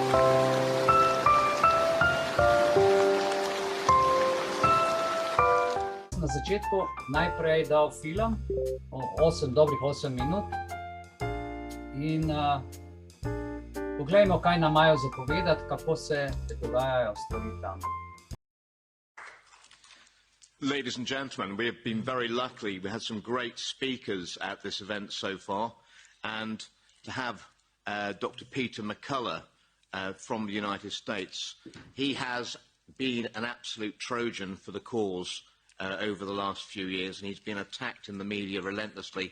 Na začetku najprej dal film, 8 minut, in poglejmo, kaj nam imajo zapovedati, kako se dogajajo stvari tam. Ladies and gentlemen, we have been very lucky. We had some great speakers at this event so far, and to have Dr. Peter McCullough from the United States. He has been an absolute Trojan for the cause over the last few years, and he's been attacked in the media relentlessly.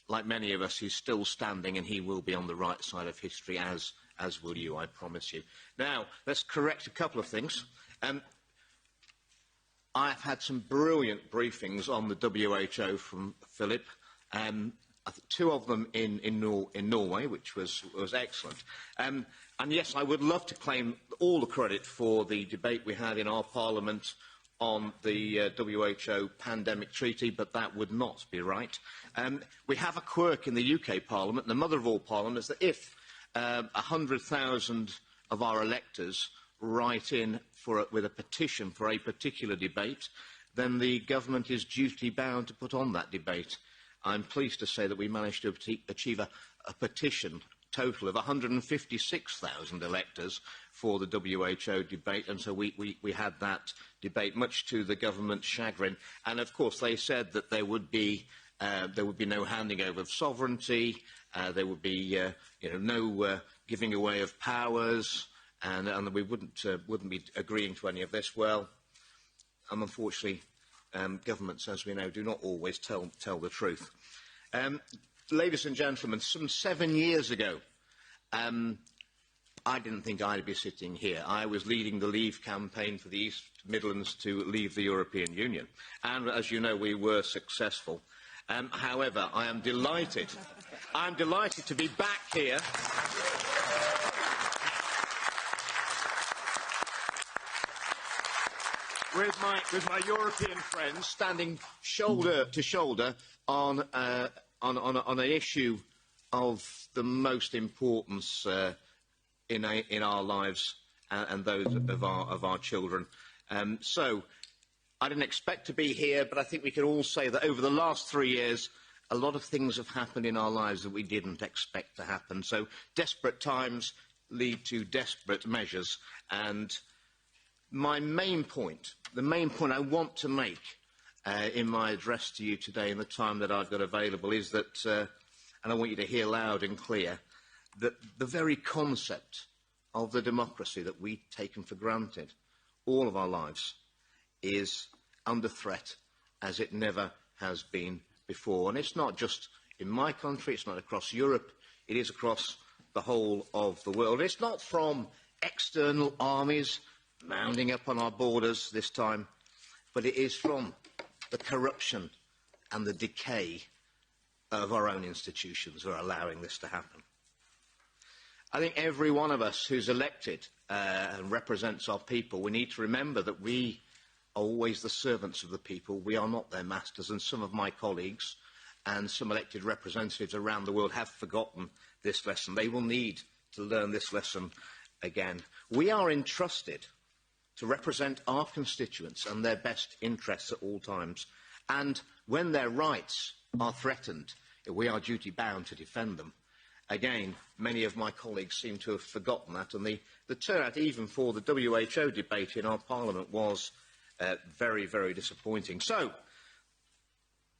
Like many of us, he's still standing, and he will be on the right side of history, as will you, I promise you. Now, let's correct a couple of things. I've had some brilliant briefings on the WHO from Philip, two of them in Norway, which was excellent. And yes, I would love to claim all the credit for the debate we had in our Parliament on the WHO pandemic treaty, but that would not be right. We have a quirk in the UK Parliament, and the mother of all parliaments, that if 100,000 of our electors write in with a petition for a particular debate, then the government is duty-bound to put on that debate. I'm pleased to say that we managed to achieve a petition total of 156,000 electors for the WHO debate, and so we had that debate, much to the government's chagrin. And of course, they said that there would be no handing over of sovereignty, there would be no giving away of powers, and we wouldn't be agreeing to any of this. Well, unfortunately, governments, as we know, do not always tell the truth. Ladies and gentlemen, some 7 years ago, I didn't think I'd be sitting here. I was leading the Leave campaign for the East Midlands to leave the European Union. And as you know, we were successful. However, I am delighted to be back here with my European friends, standing shoulder to shoulder on an issue of the most importance in our lives and those of our children. So I didn't expect to be here, but I think we can all say that over the last 3 years, a lot of things have happened in our lives that we didn't expect to happen. So desperate times lead to desperate measures. And the main point I want to make in my address to you today, in the time that I've got available, is that, and I want you to hear loud and clear, that the very concept of the democracy that we've taken for granted all of our lives is under threat as it never has been before. And it's not just in my country, it's not across Europe, it is across the whole of the world. It's not from external armies mounding up on our borders this time, but it is from the corruption and the decay of our own institutions who are allowing this to happen. I think every one of us who's elected and represents our people, we need to remember that we are always the servants of the people. We are not their masters, and some of my colleagues and some elected representatives around the world have forgotten this lesson. They will need to learn this lesson again. We are entrusted to represent our constituents and their best interests at all times. And when their rights are threatened, we are duty-bound to defend them. Again, many of my colleagues seem to have forgotten that, and the turnout even for the WHO debate in our Parliament was very, very disappointing. So,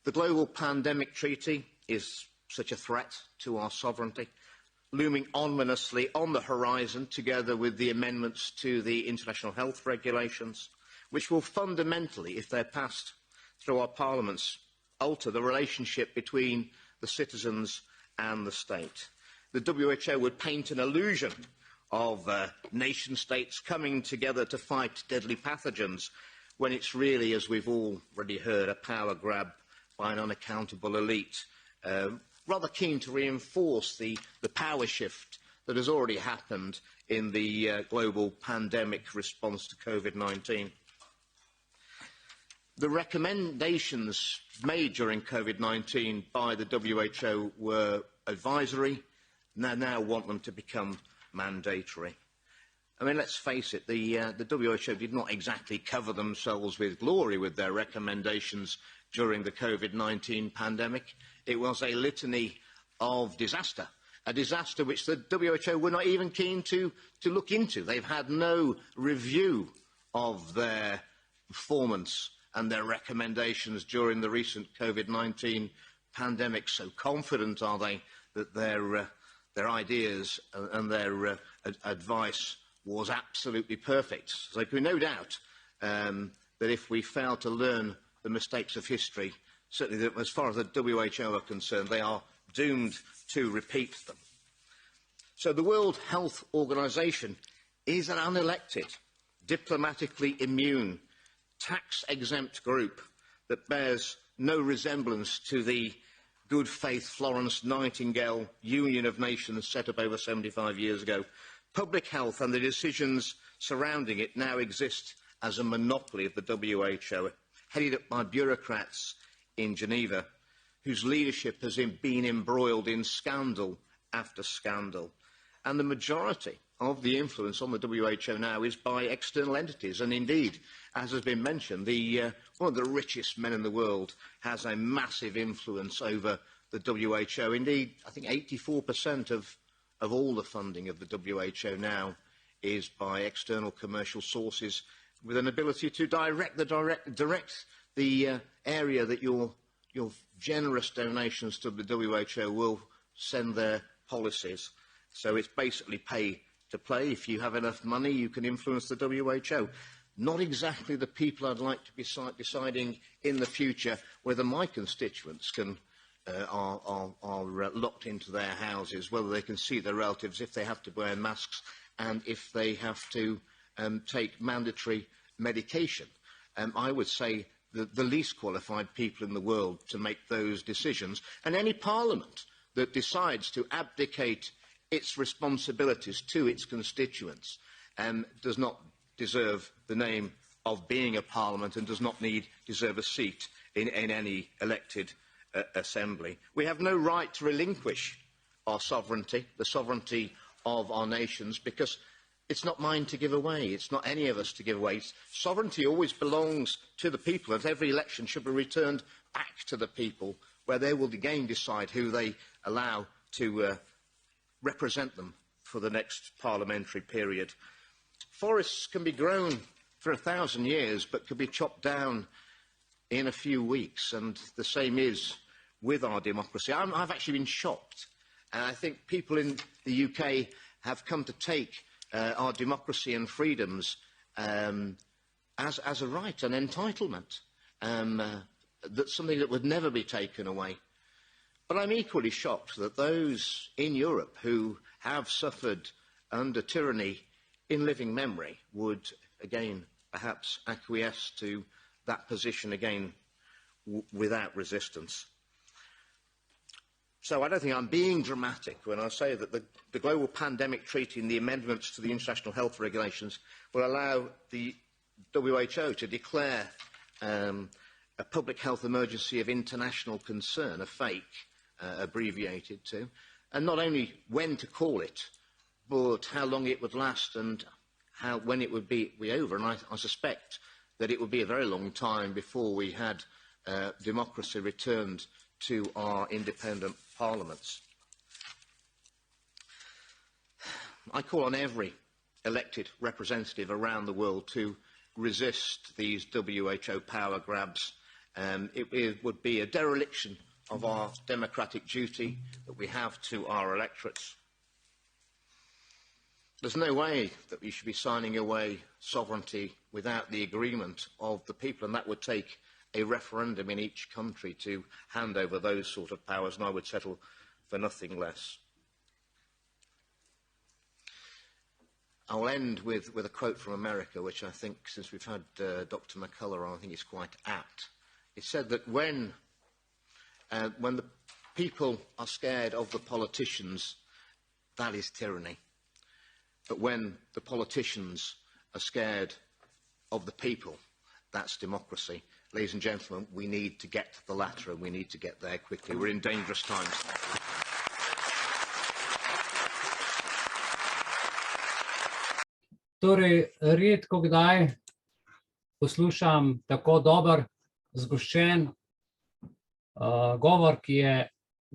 the global pandemic treaty is such a threat to our sovereignty, looming ominously on the horizon, together with the amendments to the international health regulations, which will fundamentally, if they're passed through our parliaments, alter the relationship between the citizens and the state. The WHO would paint an illusion of nation-states coming together to fight deadly pathogens, when it's really, as we've already heard, a power grab by an unaccountable elite, rather keen to reinforce the power shift that has already happened in the global pandemic response to COVID-19. The recommendations made during COVID-19 by the WHO were advisory, and they now want them to become mandatory. I mean, let's face it, the WHO did not exactly cover themselves with glory with their recommendations during the COVID-19 pandemic. It was a litany of disaster, a disaster which the WHO were not even keen to look into. They've had no review of their performance and their recommendations during the recent COVID-19 pandemic. So confident are they that their ideas and their advice was absolutely perfect. So there can be no doubt that if we fail to learn the mistakes of history, certainly that as far as the WHO are concerned, they are doomed to repeat them. So the World Health Organization is an unelected, diplomatically immune, tax-exempt group that bears no resemblance to the good faith Florence Nightingale Union of Nations set up over 75 years ago. Public health and the decisions surrounding it now exist as a monopoly of the WHO, headed up by bureaucrats in Geneva, whose leadership has been embroiled in scandal after scandal. And the majority of the influence on the WHO now is by external entities. And indeed, as has been mentioned, one of the richest men in the world has a massive influence over the WHO. Indeed, I think 84% of all the funding of the WHO now is by external commercial sources, with an ability to direct the area that your generous donations to the WHO will send their policies. So it's basically pay to play. If you have enough money, you can influence the WHO. Not exactly the people I'd like to be deciding in the future whether my constituents are locked into their houses, whether they can see their relatives, if they have to wear masks, and if they have to take mandatory medication. I would say the least qualified people in the world to make those decisions. And any parliament that decides to abdicate its responsibilities to its constituents does not deserve the name of being a parliament and does not deserve a seat in any elected assembly. We have no right to relinquish our sovereignty, the sovereignty of our nations, because it's not mine to give away. It's not any of us to give away. Sovereignty always belongs to the people, and every election should be returned back to the people, where they will again decide who they allow to represent them for the next parliamentary period. Forests can be grown for 1,000 years, but can be chopped down in a few weeks, and the same is with our democracy. I've actually been shocked, and I think people in the UK have come to take our democracy and freedoms as a right, an entitlement, that's something that would never be taken away. But I'm equally shocked that those in Europe who have suffered under tyranny in living memory would, again, perhaps acquiesce to that position again without resistance. So I don't think I'm being dramatic when I say that the Global Pandemic Treaty and the amendments to the International Health Regulations will allow the WHO to declare a public health emergency of international concern, a FAKE, abbreviated to, and not only when to call it, but how long it would last and when it would be over. And I suspect that it would be a very long time before we had democracy returned to our independent parliaments. I call on every elected representative around the world to resist these WHO power grabs. It would be a dereliction of our democratic duty that we have to our electorates. There's no way that we should be signing away sovereignty without the agreement of the people, and that would take a referendum in each country to hand over those sort of powers, and I would settle for nothing less. I'll end with a quote from America, which I think, since we've had Dr. McCullough on, I think is quite apt. It said that when the people are scared of the politicians, that is tyranny. But when the politicians are scared of the people, that's democracy. Ladies and gentlemen, we need to get to the latter, and we need to get there quickly. We're in dangerous times. Torej, redko kdaj poslušam tako dober, zgoščen govor, ki je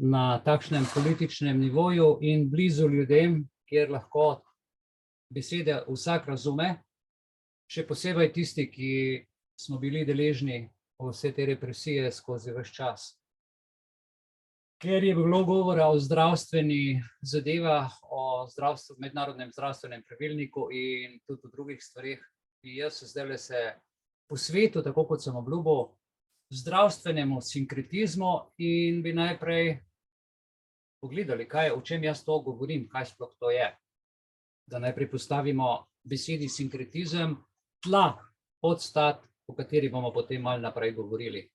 na takšnem političnem nivoju in blizu ljudem, kjer lahko besede vsak razume, še posebej tisti, ki smo bili deležni vse te represije skozi ves čas. Ker je bilo govora o zdravstvenih zadevah, o mednarodnem zdravstvenem pravilniku in tudi o drugih stvareh, bi jaz zdajle se posvetil, tako kot sem obljubil, zdravstvenemu sinkretizmu in bi najprej pogledali, o čem jaz to govorim, kaj sploh to je. Da najprej postavimo besedi sinkretizem, tla, podstat, o kateri bomo potem malo naprej govorili.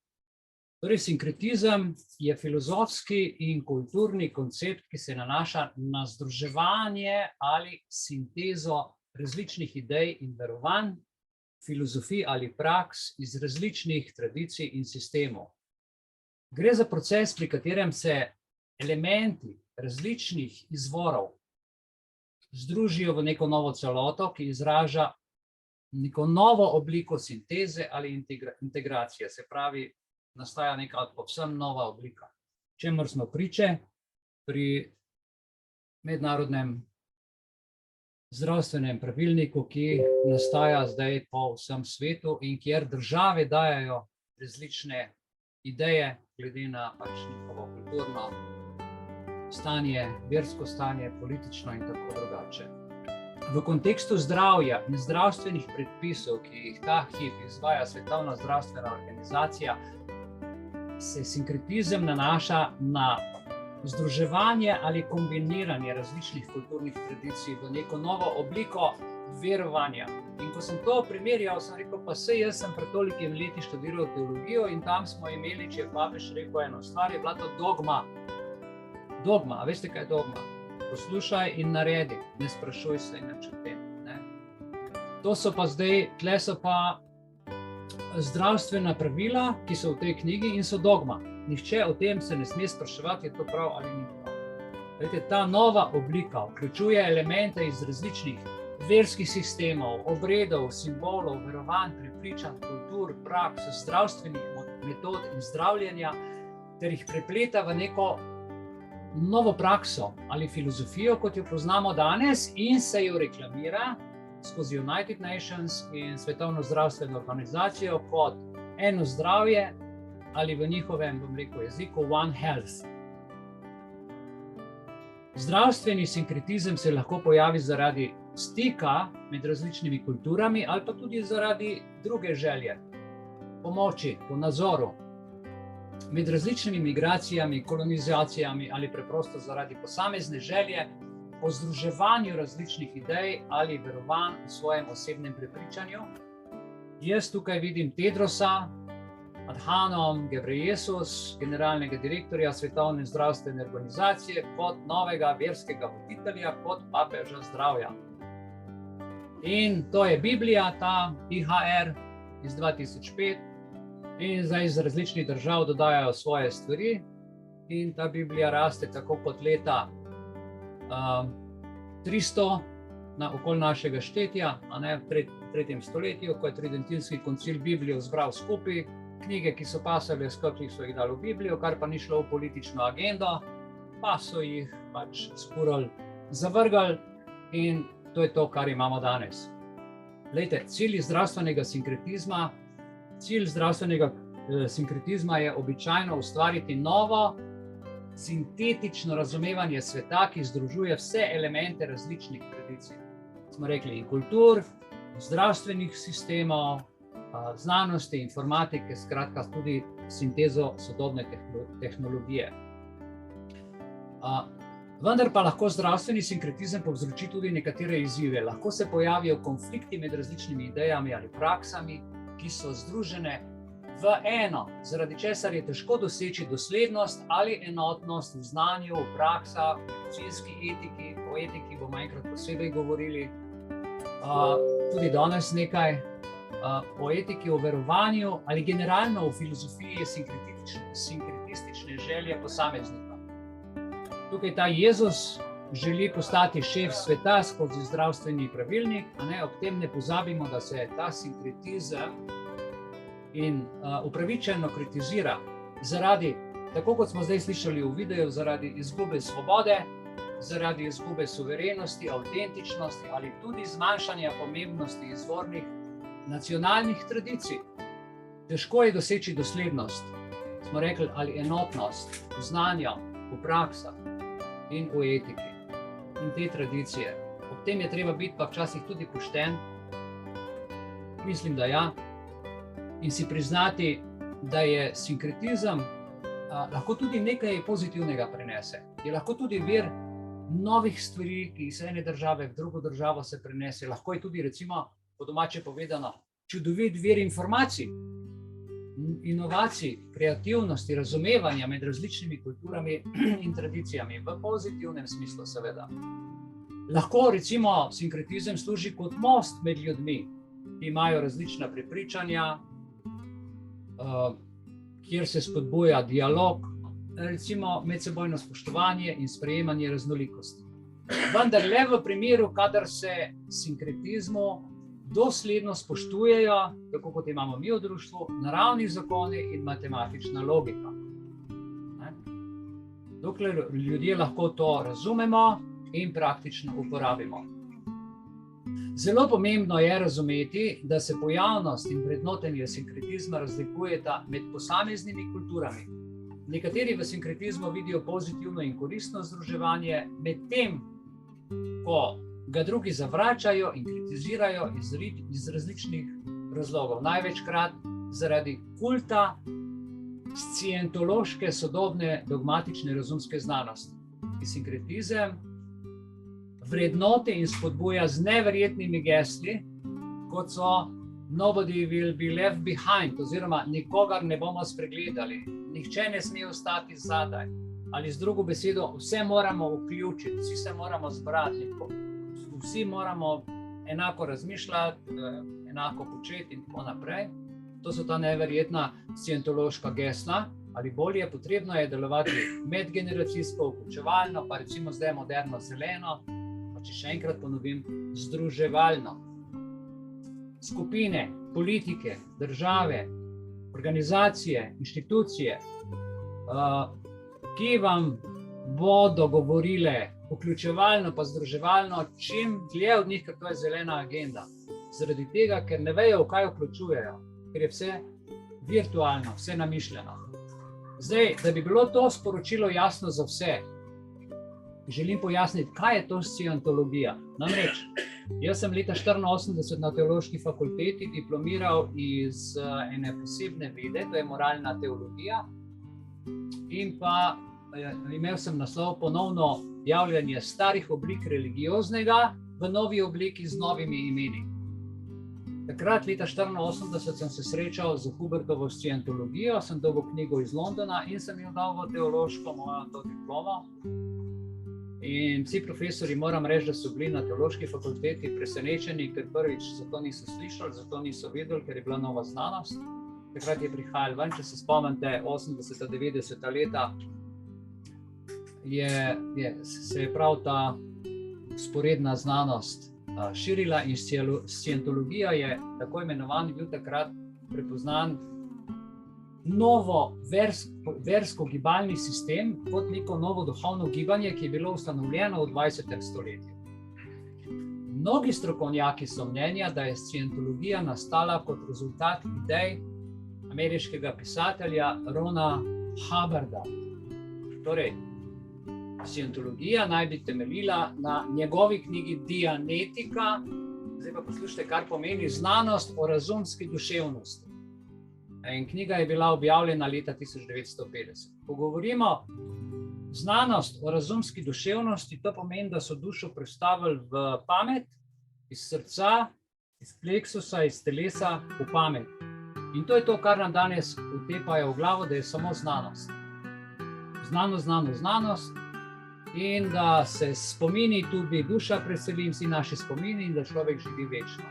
Torej, sinkretizem je filozofski in kulturni koncept, ki se nanaša na združevanje ali sintezo različnih idej in verovanj, filozofij ali praks iz različnih tradicij in sistemov. Gre za proces, pri katerem se elementi različnih izvorov združijo v neko novo celoto, ki izraža neko novo obliko sinteze ali integracije, se pravi, nastaja neka povsem nova oblika. Čemur smo priče pri mednarodnem zdravstvenem pravilniku, ki nastaja zdaj po vsem svetu in kjer države dajajo različne ideje glede na njihovo kulturno stanje, versko stanje, politično in tako drugače. V kontekstu zdravja in zdravstvenih predpisov, ki jih ta hip izvaja Svetovna zdravstvena organizacija, se sinkretizem nanaša na združevanje ali kombiniranje različnih kulturnih tradicij v neko novo obliko verovanja. In ko sem to primerjal, sem rekel, pa saj jaz sem pred tolikim leti študiral teologijo in tam smo imeli, če je papež rekel eno stvar, je bila to dogma. Dogma, a veste, kaj je dogma? Poslušaj in naredi, ne sprašuj se nič o tem. To so pa zdaj, tle so pa zdravstvena pravila, ki so v tej knjigi in so dogma. Nihče o tem se ne sme spraševati, je to prav ali ni prav. Veste, ta nova oblika vključuje elemente iz različnih verskih sistemov, obredov, simbolov, verovanj, prepričanj, kultur, praks, zdravstvenih metod in zdravljenja, ter jih prepleta v neko novo prakso ali filozofijo, kot jo poznamo danes, in se jo reklamira skozi United Nations in Svetovno zdravstveno organizacijo kot eno zdravje ali v njihovem, bom rekel, jeziku One Health. Zdravstveni sinkretizem se lahko pojavi zaradi stika med različnimi kulturami ali pa tudi zaradi druge želje, pomoči, po nadzoru, med različnimi migracijami, kolonizacijami ali preprosto zaradi posamezne želje po združevanju različnih idej ali verovanj v svojem osebnem prepričanju. Jaz tukaj vidim Tedrosa Adhanom Ghebreyesus, generalnega direktorja Svetovne zdravstvene organizacije, kot novega verskega voditelja, kot papeža zdravja. In to je Biblija, ta IHR iz 2005, in zdaj iz različnih držav dodajajo svoje stvari in ta Biblija raste tako kot leta 300 okoli našega štetja, v 3. stoletju, ko je Tridentinski koncil Biblijo zbral skupaj, knjige, ki so pasale skupaj, so jih dali v Biblijo, kar pa ni šlo v politično agendo, pa so jih pač spurali, zavrgali in to je to, kar imamo danes. Glejte, cilj zdravstvenega sinkretizma je običajno ustvariti novo, sintetično razumevanje sveta, ki združuje vse elemente različnih tradicij. Smo rekli in kultur, zdravstvenih sistemov, znanosti, informatike, skratka tudi sintezo sodobne tehnologije. Vendar pa lahko zdravstveni sinkretizem povzroči tudi nekatere izzive. Lahko se pojavijo konflikti med različnimi idejami ali praksami, ki so združene v eno, zaradi česar je težko doseči doslednost ali enotnost v znanju, v praksah, v medicinski etiki, o etiki bomo enkrat posebej govorili, tudi danes nekaj, o etiki, o verovanju ali generalno o filozofiji sinkretistične želje posameznika. Tukaj ta Jezus želi postati šef sveta skozi zdravstveni pravilnik, ob tem ne pozabimo, da se ta sinkretizem in upravičeno kritizira zaradi, tako kot smo zdaj slišali v videu, zaradi izgube svobode, zaradi izgube suverenosti, avtentičnosti ali tudi zmanjšanja pomembnosti izvornih nacionalnih tradicij. Težko je doseči doslednost, smo rekli, ali enotnost v znanju, v praksah in v etiki in te tradicije. Ob tem je treba biti pa včasih tudi pošten, mislim, da ja, in si priznati, da je sinkretizem lahko tudi nekaj pozitivnega prenese. Je lahko tudi vir novih stvari, ki iz ene države v drugo državo se prenese. Lahko je tudi, recimo, po domače povedano, čudovit vir informacij, inovacij, kreativnosti, razumevanja med različnimi kulturami in tradicijami, v pozitivnem smislu seveda. Lahko recimo sinkretizem služi kot most med ljudmi, ki imajo različna prepričanja, kjer se spodbuja dialog, recimo medsebojno spoštovanje in sprejemanje raznolikosti. Vendar le v primeru, kadar se sinkretizmu dosledno spoštujejo, tako kot imamo mi v društvu, naravni zakoni in matematična logika. Dokler ljudje lahko to razumemo in praktično uporabimo. Zelo pomembno je razumeti, da se pojavnost in vrednotenje sinkretizma razlikujeta med posameznimi kulturami. Nekateri v sinkretizmu vidijo pozitivno in koristno združevanje, medtem ko ga drugi zavračajo in kritizirajo iz različnih razlogov. Največkrat zaradi kulta scientološke sodobne dogmatične razumske znanosti. Sinkretizem vrednoti in spodbuja z neverjetnimi gesli, kot so nobody will be left behind, oziroma nikogar ne bomo spregledali, nihče ne sme ostati zadaj, ali z drugo besedo, vse moramo vključiti, vsi se moramo zbrati, vsi moramo enako razmišljati, enako početi in tako naprej. To so ta neverjetna scientološka gesla, ali bolje, potrebno je delovati medgeneracijsko, vključevalno, pa recimo zdaj moderno zeleno, pa če še enkrat ponovim, združevalno. Skupine, politike, države, organizacije, inštitucije, ki vam bodo govorile vključevalno pa združevalno, čim dlje od njih, ker to je zelena agenda. Zaradi tega, ker ne vejo, v kaj vključujejo, ker je vse virtualno, vse namišljeno. Zdaj, da bi bilo to sporočilo jasno za vse, želim pojasniti, kaj je to scientologija. Namreč, jaz sem leta 1984 na teološki fakulteti diplomiral iz ene posebne vede, to je moralna teologija, in pa imel sem naslov ponovno javljanje starih oblik religioznega v novi obliki z novimi imeni. Takrat, leta 1984, sem se srečal z Hubertovo scientologijo, sem dobil knjigo iz Londona in sem imel novo teološko mojo to diplomo. In vsi profesori, moram reči, da so bili na teološki fakulteti presenečeni, ker prvič za to niso slišali, za to niso vedeli, ker je bila nova znanost. Takrat je prihajal ven, če se spomnite, 80-90 leta se je prav ta sporedna znanost širila in scientologija je tako imenovan bil takrat prepoznan novo versko-gibalni sistem kot neko novo duhovno gibanje, ki je bilo ustanovljeno v 20. stoletju. Mnogi strokovnjaki so mnenja, da je scientologija nastala kot rezultat idej ameriškega pisatelja Rona Hubbarda. Torej, scientologija naj bi temeljila na njegovi knjigi Dianetika, zdaj pa poslušajte, kar pomeni znanost o razumski duševnosti. In knjiga je bila objavljena leta 1950. Ko govorimo znanost o razumski duševnosti, to pomeni, da so dušo prestavili v pamet, iz srca, iz pleksusa, iz telesa v pamet. In to je to, kar nam danes vtepajo v glavo, da je samo znanost. Znanost. In da se spomini tudi duša preseli in vsi naši spomini in da človek živi večno.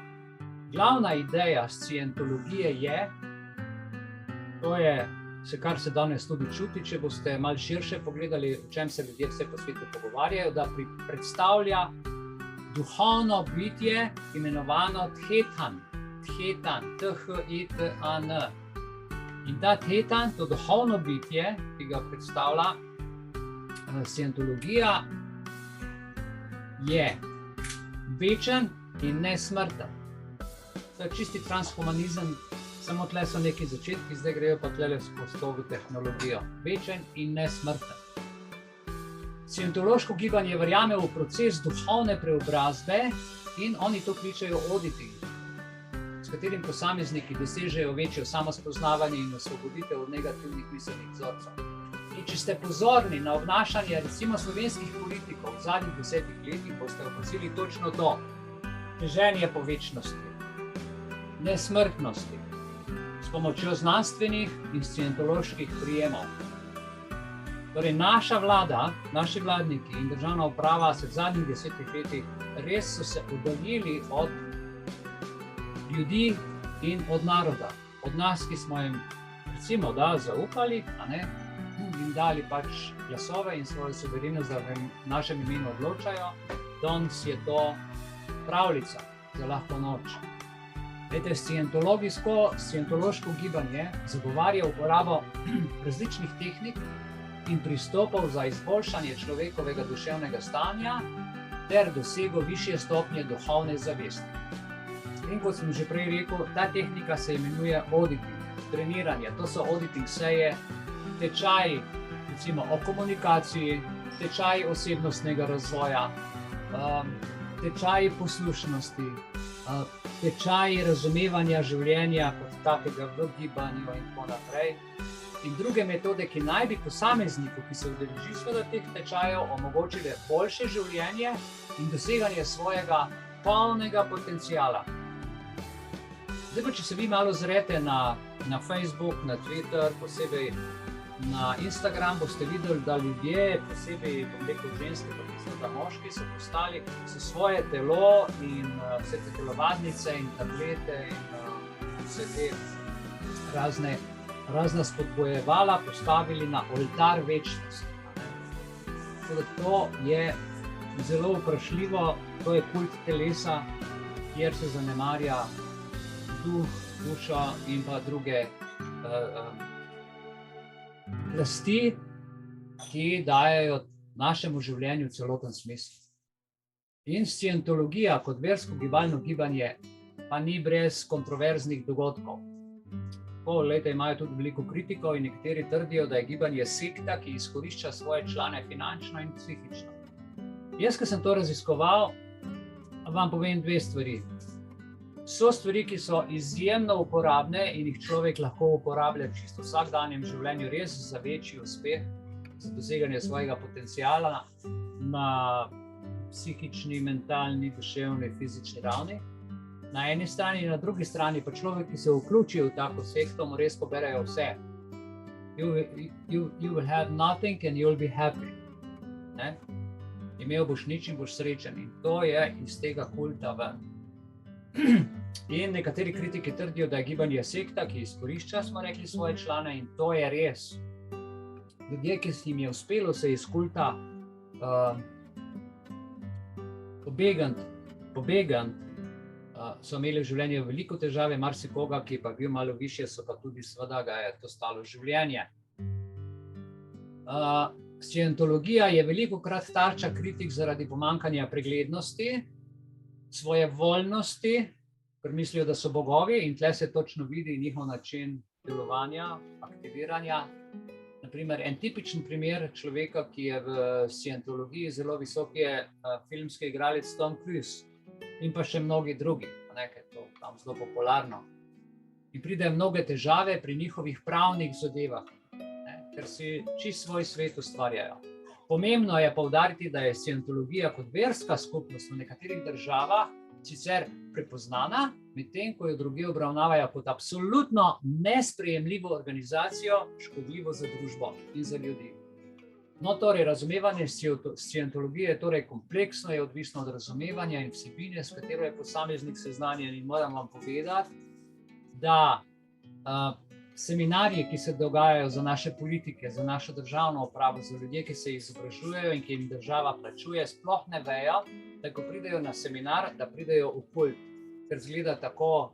Glavna ideja scientologije je, to je kar se danes tudi čuti, če boste malo širše pogledali, o čem se ljudje vse po svetu pogovarjajo, da predstavlja duhovno bitje, imenovano Thetan, T-H-E-T-A-N. In ta Thetan, to duhovno bitje, ki ga predstavlja scientologija, je večen in nesmrten. To je čisti transhumanizem, samo tle so neki začetki, zdaj grejo pa tle skozi to tehnologijo. Večen in nesmrten. Scientološko gibanje verjame v proces duhovne preobrazbe in oni to kličejo auditing, s katerim posamezniki dosežejo večjo samospoznavanje in osvoboditev od negativnih miselnih vzorcev. In če ste pozorni na obnašanje recimo slovenskih politikov v zadnjih 10 letih, boste opazili točno to. Teženje po večnosti, nesmrtnosti, s pomočjo znanstvenih in scientoloških prijemov. Torej, naša vlada, naši vladniki in državna uprava se v zadnjih 10 letih res so se oddaljili od ljudi in od naroda. Od nas, ki smo jim recimo zaupali, in dali pač glasove in svojo suverenost, da v našem imenu odločajo, danes je to pravljica za lahko noč. Glede, scientološko gibanje zagovarja uporabo različnih tehnik in pristopov za izboljšanje človekovega duševnega stanja ter dosego višje stopnje duhovne zavesti. In kot sem že prej rekel, ta tehnika se imenuje auditing, treniranje. To so auditing seje, tečaji recimo o komunikaciji, tečaji osebnostnega razvoja, tečaji poslušnosti, tečaji razumevanja življenja kot takega v gibanju in tako naprej. In druge metode, ki naj bi posamezniku, ki se udeleži teh tečajev, omogočile boljše življenje in doseganje svojega polnega potenciala. Zdaj pa, če se vi malo zrete na Facebook, na Twitter, posebej na Instagram, boste videli, da ljudje, posebej ženske, pa mislim, da moški, so postali svoje telo in vse te telovadnice in tablete in vse te razna spodbojevala postavili na oltar večnosti. To je zelo vprašljivo, to je kult telesa, kjer se zanemarja duh, dušo in pa druge plasti, ki dajejo našemu življenju celoten smisel. In scientologija kot versko gibalno gibanje pa ni brez kontroverznih dogodkov. Imajo tudi veliko kritikov in nekateri trdijo, da je gibanje sekta, ki izkorišča svoje člane finančno in psihično. Jaz, ki sem to raziskoval, vam povem dve stvari. So stvari, ki so izjemno uporabne in jih človek lahko uporablja čisto v vsakdanjem življenju res za večji uspeh, za doseganje svojega potenciala na psihični, mentalni, duševni, fizični ravni. Na eni strani in na drugi strani pa človek, ki se vključi v tako sekto, mu res poberejo vse. You will have nothing and you'll be happy. Imel boš nič in boš srečen. In to je iz tega kulta ven. In nekateri kritiki trdijo, da je gibanje sekta, ki izkorišča, smo rekli, svoje člane, in to je res. Ljudje, ki jim je uspelo se iz kulta pobegant, so imeli v življenju veliko težave, marsikoga, ki pa bil malo višje, so pa tudi seveda ga je to stalo življenje. Scientologija je velikokrat tarča kritik zaradi pomanjkanja preglednosti, svoje voljnosti, ker mislijo, da so bogovi, in tle se točno vidi njihov način delovanja, aktiviranja. Naprimer, en tipičen primer človeka, ki je v scientologiji zelo visok, je filmski igralec Tom Cruise in pa še mnogi drugi, ker je to tam zelo popularno. In pridejo mnoge težave pri njihovih pravnih zadevah, ker si čisto svoj svet ustvarjajo. Pomembno je poudariti, da je scientologija kot verska skupnost v nekaterih državah sicer prepoznana, medtem ko jo drugi obravnavajo kot absolutno nesprejemljivo organizacijo, škodljivo za družbo in za ljudi. No, torej, razumevanje scientologije je torej kompleksno, je odvisno od razumevanja in vsebine, s katero je posameznik seznanjen, in moram vam povedati, da seminarji, ki se dogajajo za naše politike, za našo državno upravo, za ljudje, ki se izobražujejo in ki jim država plačuje, sploh ne vejo, da ko pridejo na seminar, da pridejo v kult, ker zgleda tako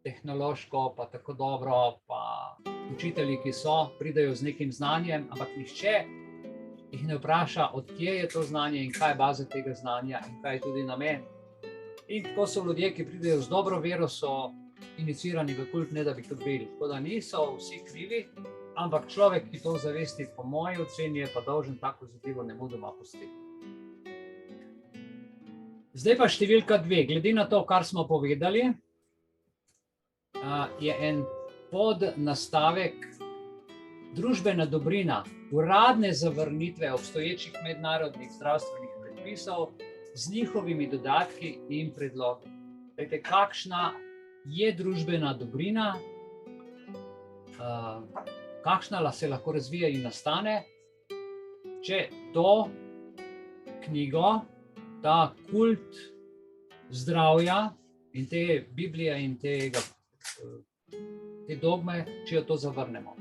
tehnološko, pa tako dobro, pa učitelji, ki so, pridejo z nekim znanjem, ampak nihče jih ne vpraša, od kje je to znanje in kaj je baza tega znanja in kaj je tudi namen. In tako so ljudje, ki pridejo z dobro vero, so inicirani v kult, ne da bi dobili. Tako da niso vsi krivi, ampak človek, ki to zavesti, po moji oceni, je pa dolžen tako zadevo nemudoma pustiti. Zdaj pa številka 2. Glede na to, kar smo povedali, je en podnastavek družbena dobrina, uradne zavrnitve obstoječih mednarodnih zdravstvenih predpisov z njihovimi dodatki in predlogi. Glejte, kakšna je družbena dobrina, kakšna se lahko razvija in nastane, če to knjigo, ta kult zdravja in te Biblije in te dogme, če jo to zavrnemo.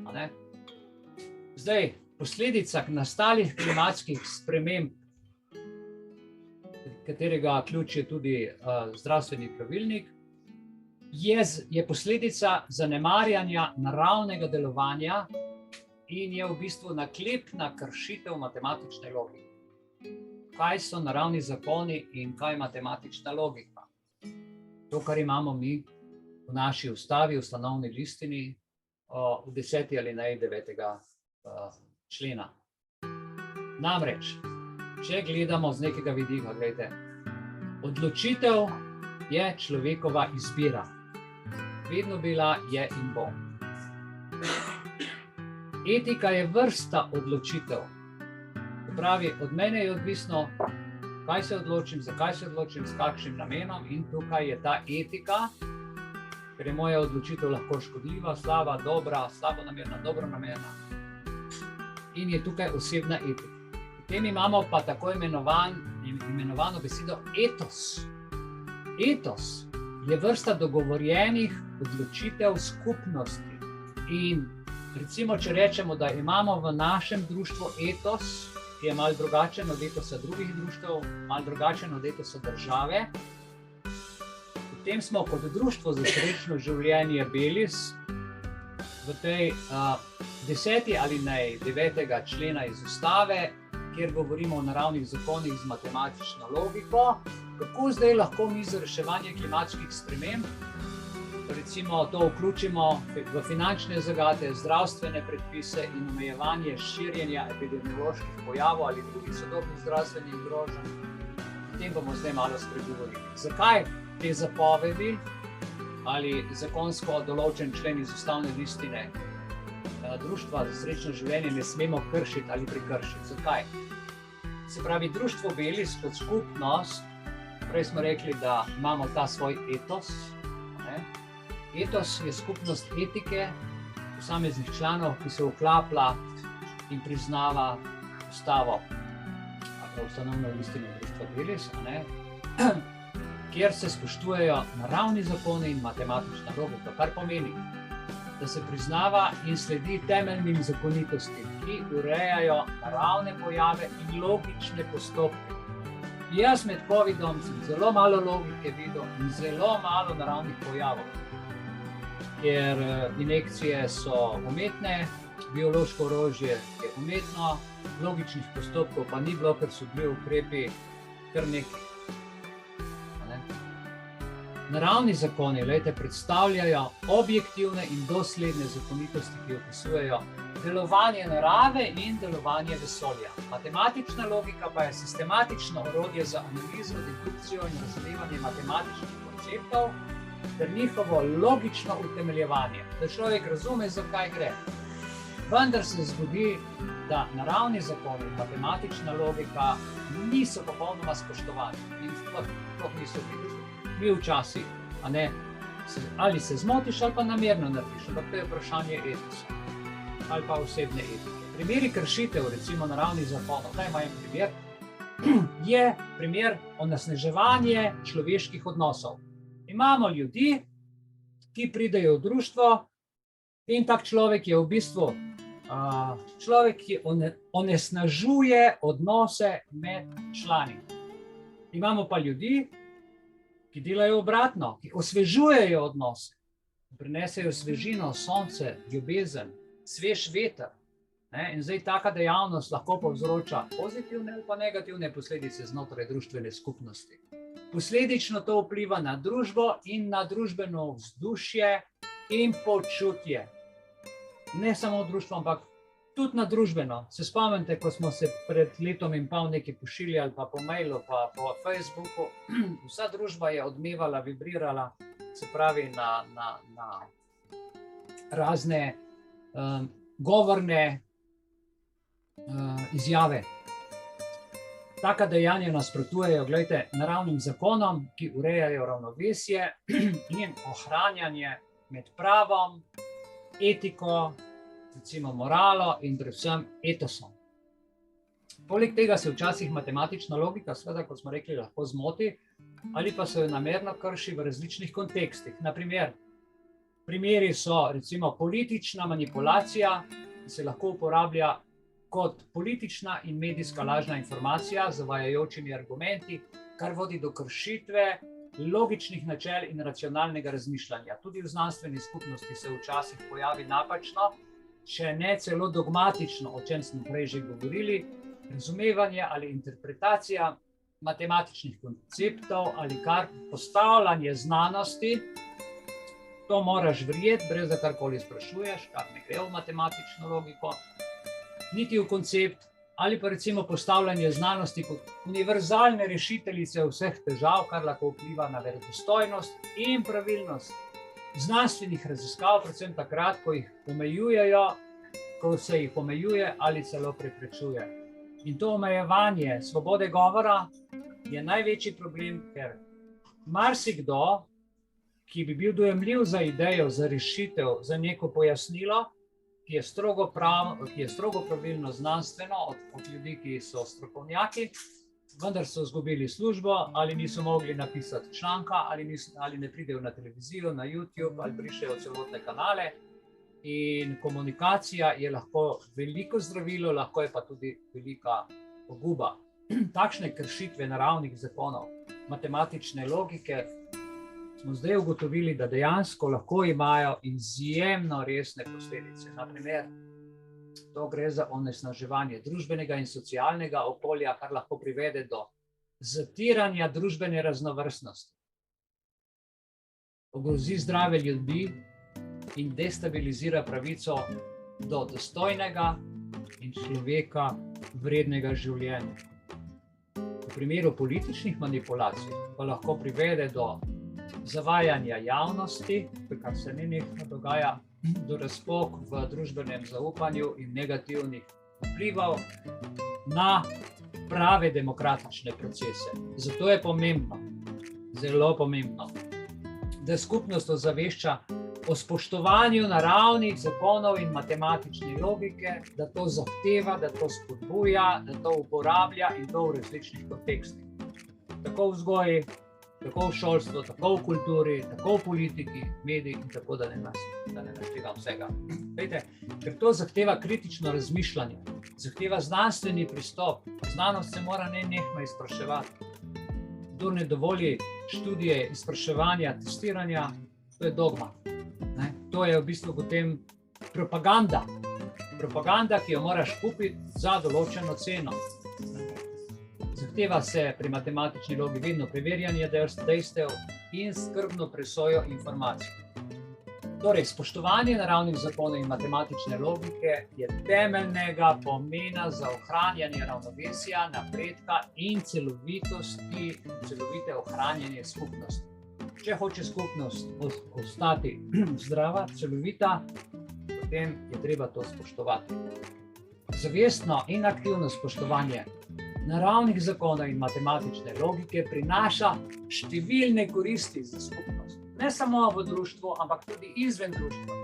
Zdaj, posledica nastalih klimatskih sprememb, katerega ključ je tudi zdravstveni pravilnik, je posledica zanemarjanja naravnega delovanja in je v bistvu naklepna kršitev matematične logike. Kaj so naravni zakoni in kaj je matematična logika? To, kar imamo mi v naši ustavi, ustanovni listini, v 10. alineji 9. člena. Namreč, če gledamo z nekega vidika, gledajte, odločitev je človekova izbira. Vedno bila, je in bo. Etika je vrsta odločitev. To pravi, od mene je odvisno, kaj se odločim, zakaj se odločim, s kakšnim namenom, in tukaj je ta etika, ker je moja odločitev lahko škodljiva, slaba, dobra, slabonamerna, dobronamerna. In je tukaj osebna etika. Potem imamo pa tako imenovano besedo etos. Etos je vrsta dogovorjenih odločitev skupnosti. In recimo, če rečemo, da imamo v našem društvu etos, ki je malo drugačen od etosa drugih društev, malo drugačen od etosa države, potem smo kot društvo za srečno življenje Belis v tej 10. alineji 9. člena iz ustave, kjer govorimo o naravnih zakonih z matematično logiko, kako zdaj lahko mi za reševanje klimatskih sprememb recimo to vključimo v finančne zagate, zdravstvene predpise in omejevanje širjenja epidemioloških pojavov ali drugih sodobnih zdravstvenih groženj. O tem bomo zdaj malo spregovorili. Zakaj te zapovedi ali zakonsko določen člen iz ustavne listine društva za srečno življenje ne smemo kršiti ali prekršiti? Zakaj? Se pravi, društvo Belis kot skupnost, prej smo rekli, da imamo ta svoj etos. Etos je skupnost etike posameznih članov, ki se vklaplja in priznava ustavo, ustanovno listino društva Belis, kjer se spoštujejo naravni zakoni in matematična logika, kar pomeni, da se priznava in sledi temeljnim zakonitostim, ki urejajo naravne pojave in logične postopke. Jaz med covidom sem zelo malo logike videl in zelo malo naravnih pojavov, ker injekcije so umetne, biološko orožje je umetno, logičnih postopkov pa ni bilo, ker so bili ukrepi kar neki. Naravni zakoni, predstavljajo objektivne in dosledne zakonitosti, ki opisujejo delovanje narave in delovanje vesolja. Matematična logika pa je sistematično orodje za analizo, dedukcijo in razumevanje matematičnih konceptov ter njihovo logično utemeljevanje, da človek razume, zakaj gre. Vendar se zgodi, da naravni zakoni in matematična logika niso popolnoma spoštovani in sploh niso videti. Mi včasih, ali se zmotiš ali pa namerno narediš, ampak to je vprašanje etosa ali pa osebne etike. Primeri kršitev, recimo naravnih zakonov, najmanj primer, je primer onesnaževanje človeških odnosov. Imamo ljudi, ki pridejo v društvo In tak človek je v bistvu človek, ki onesnažuje odnose med člani. Imamo pa ljudi, ki delajo obratno, ki osvežujejo odnose, prinesejo svežino, sonce, ljubezen, svež veter. In zdaj taka dejavnost lahko povzroča pozitivne ali pa negativne posledice znotraj družbene skupnosti. Posledično to vpliva na družbo in na družbeno vzdušje in počutje. Ne samo društvo, ampak tudi na družbeno. Se spomnite, ko smo se pred letom in pol nekaj pošiljali, pa po mailu, pa po Facebooku, vsa družba je odmevala, vibrirala, se pravi na razne govorne izjave. Taka dejanja nasprotujejo, gledajte, naravnim zakonom, ki urejajo ravnovesje in ohranjanje med pravom, etiko, recimo moralo in predvsem etosom. Poleg tega se včasih matematična logika, seveda, kot smo rekli, lahko zmoti ali pa se jo namerno krši v različnih kontekstih. Na primer, primeri so recimo politična manipulacija, ki se lahko uporablja kot politična in medijska lažna informacija z zavajajočimi argumenti, kar vodi do kršitve logičnih načel in racionalnega razmišljanja. Tudi v znanstveni skupnosti se včasih pojavi napačno, če ne celo dogmatično, o čem smo prej že govorili, razumevanje ali interpretacija matematičnih konceptov ali kar postavljanje znanosti. To moraš verjeti, brez da karkoli sprašuješ, kar ne gre v matematično logiko, niti v koncept, ali pa recimo postavljanje znanosti kot univerzalne rešiteljice vseh težav, kar lahko vpliva na verodostojnost in pravilnost znanstvenih raziskav, predvsem takrat, ko jih omejujejo, ko se jih omejuje ali celo preprečuje. In to omejevanje svobode govora je največji problem, ker marsikdo, ki bi bil dojemljiv za idejo, za rešitev, za neko pojasnilo, ki je strogo pravilno znanstveno od ljudi, ki so strokovnjaki, vendar so izgubili službo ali niso mogli napisati članka ali ne pridejo na televizijo, na YouTube ali brišejo celotne kanale. In komunikacija je lahko veliko zdravilo, lahko je pa tudi velika poguba. Takšne kršitve naravnih zakonov, matematične logike, smo zdaj ugotovili, da dejansko lahko imajo izjemno resne posledice. Naprimer, to gre za onesnaževanje družbenega in socialnega okolja, kar lahko privede do zatiranja družbene raznovrstnosti. Ogrozi zdrave ljudi in destabilizira pravico do dostojnega in človeka vrednega življenja. V primeru političnih manipulacij pa lahko privede do zavajanja javnosti, kar se nenehno dogaja, do razpok v družbenem zaupanju in negativnih vplivov na prave demokratične procese. Zato je pomembno, zelo pomembno, da skupnost ozavešča o spoštovanju naravnih zakonov in matematične logike, da to zahteva, da to spodbuja, da to uporablja in to v različnih kontekstih. Tako v vzgoji, tako v šolstvu, tako v kulturi, tako v politiki, mediji in tako, da ne naštevam vsega. Vejte, ker to zahteva kritično razmišljanje, zahteva znanstveni pristop. Znanost se mora nenehno izpraševati. Kdor ne dovoli študije, izpraševanja, testiranja, to je dogma. To je v bistvu potem propaganda. Propaganda, ki jo moraš kupiti za določeno ceno. Zahteva se pri matematični logiki vedno preverjanje dejstev in skrbno presojo informacij. Torej, spoštovanje naravnih zakonov in matematične logike je temeljnega pomena za ohranjanje ravnovesja, napredka in celovite ohranjanje skupnosti. Če hoče skupnost ostati zdrava, celovita, potem je treba to spoštovati. Zavestno in aktivno spoštovanje naravnih zakonov in matematične logike prinaša številne koristi za skupnost. Ne samo v društvu, ampak tudi izven društva.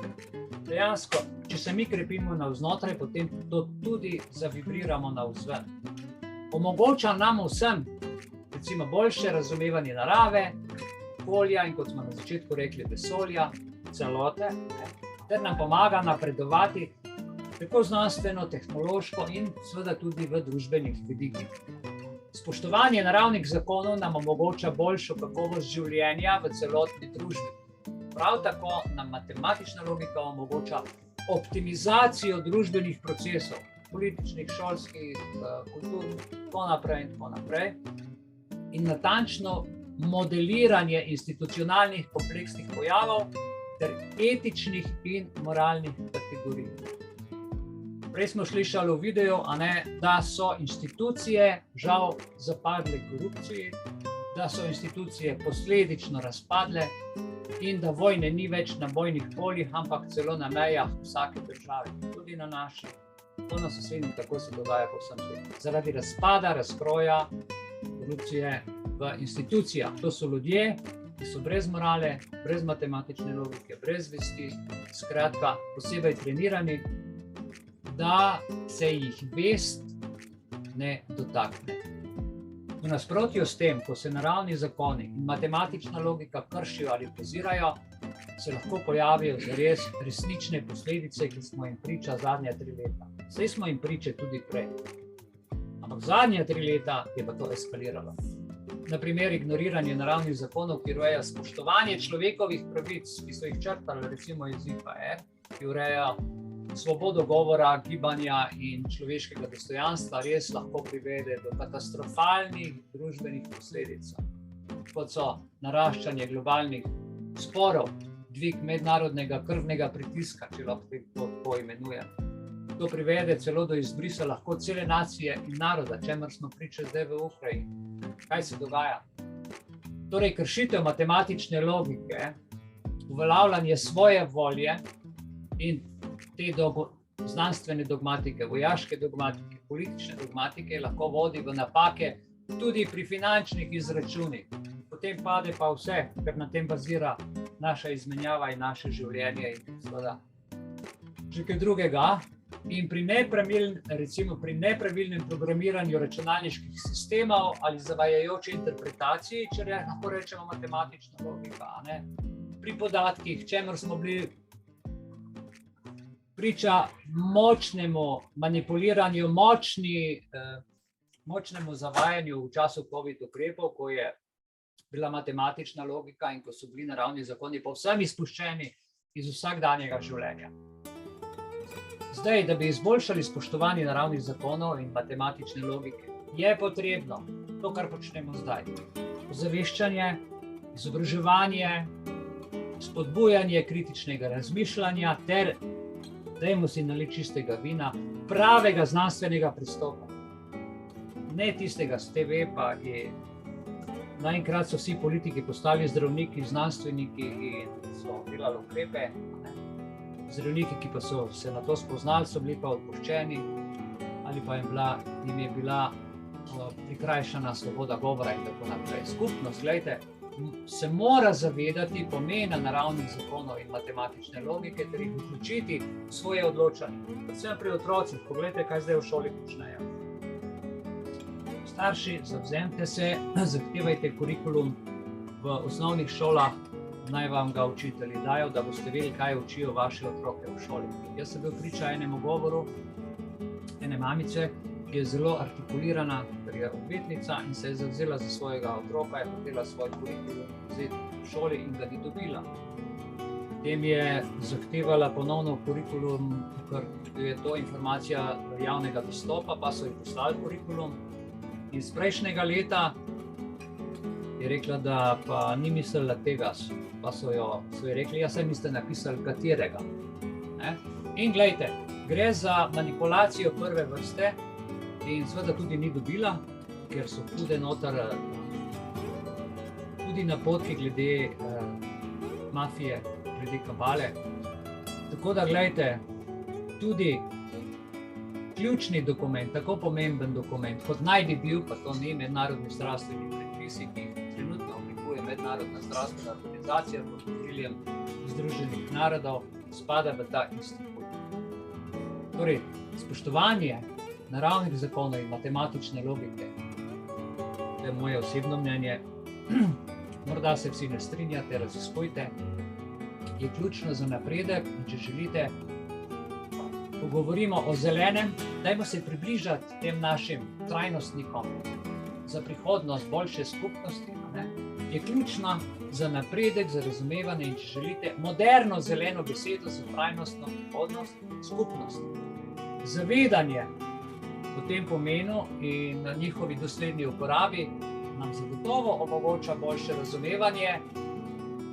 Dejansko, če se mi krepimo navznotraj, potem to tudi zavibriramo navzven. Omogoča nam vsem, recimo, boljše razumevanje narave, okolja in, kot smo na začetku rekli, vesolja, celote, ter nam pomaga napredovati tako znanstveno, tehnološko in seveda tudi v družbenih vidikih. Spoštovanje naravnih zakonov nam omogoča boljšo kakovost življenja v celotni družbi. Prav tako nam matematična logika omogoča optimizacijo družbenih procesov, političnih, šolskih, kulturnih, tako naprej, in natančno modeliranje institucionalnih kompleksnih pojavov ter etičnih in moralnih kategorij. Prej smo slišali v videu, da so institucije žal zapadle korupciji, da so institucije posledično razpadle in da vojne ni več na bojnih poljih, ampak celo na mejah vsake države, tudi na naši. To na sosednji, tako se dogaja po vsem svetu. Zaradi razpada, razkroja, korupcije v institucijah. To so ljudje, ki so brez morale, brez matematične logike, brez vesti, skratka posebej trenirani, da se jih vest ne dotakne. V nasprotju s tem, ko se naravni zakoni in matematična logika kršijo ali pozirajo, se lahko pojavijo zares resnične posledice, ki smo jim priča zadnja 3 leta. Saj smo jim priče tudi prej. Ampak zadnja 3 leta je pa to eskaliralo. Na primer, ignoriranje naravnih zakonov, ki ureja spoštovanje človekovih pravic, ki so jih črtali, recimo iz ZIPA-R, ki ureja svobodo govora, gibanja in človeškega dostojanstva, res lahko privede do katastrofalnih družbenih posledic, kot so naraščanje globalnih sporov, dvig mednarodnega krvnega pritiska, če lahko to imenujem. To privede celo do izbrisa lahko cele nacije in naroda, čemer smo priča zdaj v Ukrajini. Kaj se dogaja? Torej, kršitev matematične logike, uveljavljanje svoje volje in te znanstvene dogmatike, vojaške dogmatike, politične dogmatike lahko vodi v napake tudi pri finančnih izračunih. Potem pade pa vse, ker na tem bazira naša izmenjava in naše življenje in seveda že kaj drugega. In pri nepravilnem programiranju računalniških sistemov ali zavajajoči interpretaciji, če lahko rečemo matematična logika, pri podatkih, čemer smo bili priča močnemu manipuliranju, močnemu zavajanju v času COVID ukrepov, ko je bila matematična logika in ko so bili naravni zakoni povsem izpuščeni iz vsakdanjega življenja. Zdaj, da bi izboljšali spoštovanje naravnih zakonov in matematične logike, je potrebno to, kar počnemo zdaj. Ozaveščanje, izobraževanje, spodbujanje kritičnega razmišljanja ter, dajmo si naliti čistega vina, pravega znanstvenega pristopa. Ne tistega z TV, pa je naenkrat so vsi politiki postali zdravniki, znanstveniki in so delali ukrepe. Zdravniki, ki pa so se na to spoznali, so bili pa odpuščeni ali pa jim je bila prikrajšana svoboda govora in tako naprej. Skupnost, gledajte, se mora zavedati pomena naravnih zakonov in matematične logike ter jih vključiti v svoje odločanje. Predvsem pri otrocih, pogledajte, kaj zdaj v šoli počnejo. Starši, zavzemite se, zahtevajte kurikulum v osnovnih šolah, naj vam ga učitelji dajo, da boste vedeli, kaj učijo vaše otroke v šoli. Jaz sem bil priča enemu govoru ene mamice, ki je zelo artikulirana, ker je odvetnica in se je zavzela za svojega otroka, je hotela svoj kurikulum vzeti v šoli in ga ni dobila. Potem je zahtevala ponovno kurikulum, ker je to informacija javnega dostopa, pa so ji poslali kurikulum. Iz prejšnjega leta je rekla, da pa ni mislila tega, pa so ji rekli, ja, saj niste napisali katerega. In gledajte, gre za manipulacijo prve vrste in seveda tudi ni dobila, ker so hude noter tudi napotki glede mafije, glede kabale. Tako da gledajte, tudi ključni dokument, tako pomemben dokument, kot naj bi bil, pa to ni mednarodni zdravstveni predpisi, ki jih trenutno oblikuje Mednarodna zdravstvena organizacija pod okriljem Združenih narodov, spada v ta institut. Torej, spoštovanje naravnih zakonov in matematične logike, to je moje osebno mnenje, morda se vsi ne strinjate, raziskujte, je ključno za napredek. In če želite, ko govorimo o zelenem, dajmo se približati tem našim trajnostnikom za prihodnost boljše skupnosti, ne? Je ključna za napredek, za razumevanje in, če želite, moderno zeleno besedo za trajnostno prihodnost, skupnost. Zavedanje o tem pomenu in na njihovi dosledni uporabi nam zagotovo omogoča boljše razumevanje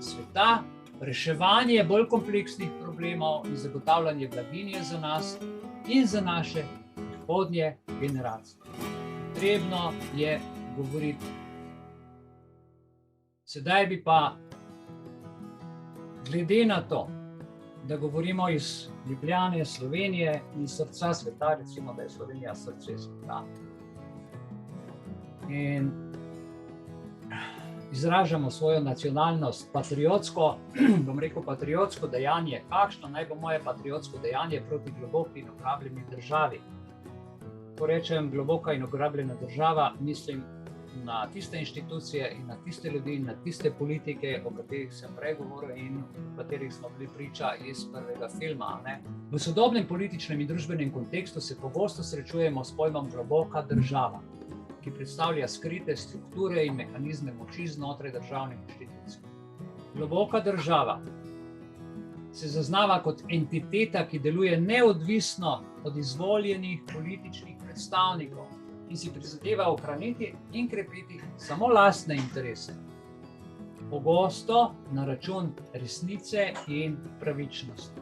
sveta, reševanje bolj kompleksnih problemov in zagotavljanje blaginje za nas in za naše prihodnje generacije. Potrebno je govoriti. Sedaj bi pa, glede na to, da govorimo iz Ljubljane, Slovenije in srca sveta, recimo, da je Slovenija srce sveta, in izražamo svojo nacionalnost, patriotsko, bom rekel patriotsko dejanje. Kakšno naj bo moje patriotsko dejanje proti globoki in ograbljeni državi? Ko rečem globoka in ograbljena država, mislim na tiste inštitucije in na tiste ljudi in na tiste politike, o katerih sem prej govoril in o katerih smo bili priča iz prvega filma, ne? V sodobnem političnem in družbenem kontekstu se pogosto srečujemo s pojmom globoka država, ki predstavlja skrite strukture in mehanizme moči znotraj državnih inštitucij. Globoka država se zaznava kot entiteta, ki deluje neodvisno od izvoljenih političnih predstavnikov in si prizadeva ohraniti in krepiti samo lastne interese, pogosto na račun resnice in pravičnosti.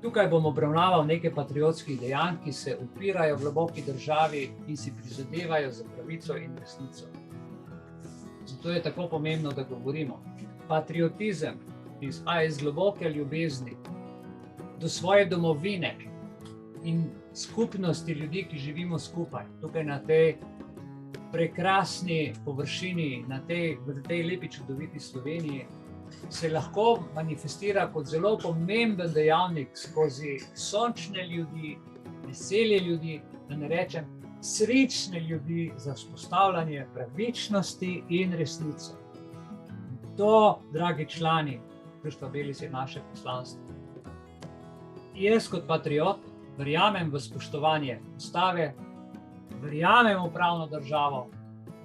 Tukaj bom obravnaval nekaj patriotskih dejanj, ki se upirajo globoki državi in si prizadevajo za pravico in resnico. Zato je tako pomembno, da govorimo. Patriotizem izhaja iz globoke ljubezni do svoje domovine in skupnosti ljudi, ki živimo skupaj. Tukaj na tej prekrasni površini, v tej lepi, čudoviti Sloveniji, se lahko manifestira kot zelo pomemben dejavnik skozi sončne ljudi, veselje ljudi, da ne rečem srečne ljudi za vzpostavljanje pravičnosti in resnice. To, dragi člani Društva Belis, je naše poslanstvo. Jaz kot patriot verjamem v spoštovanje ustave, verjamem v pravno državo,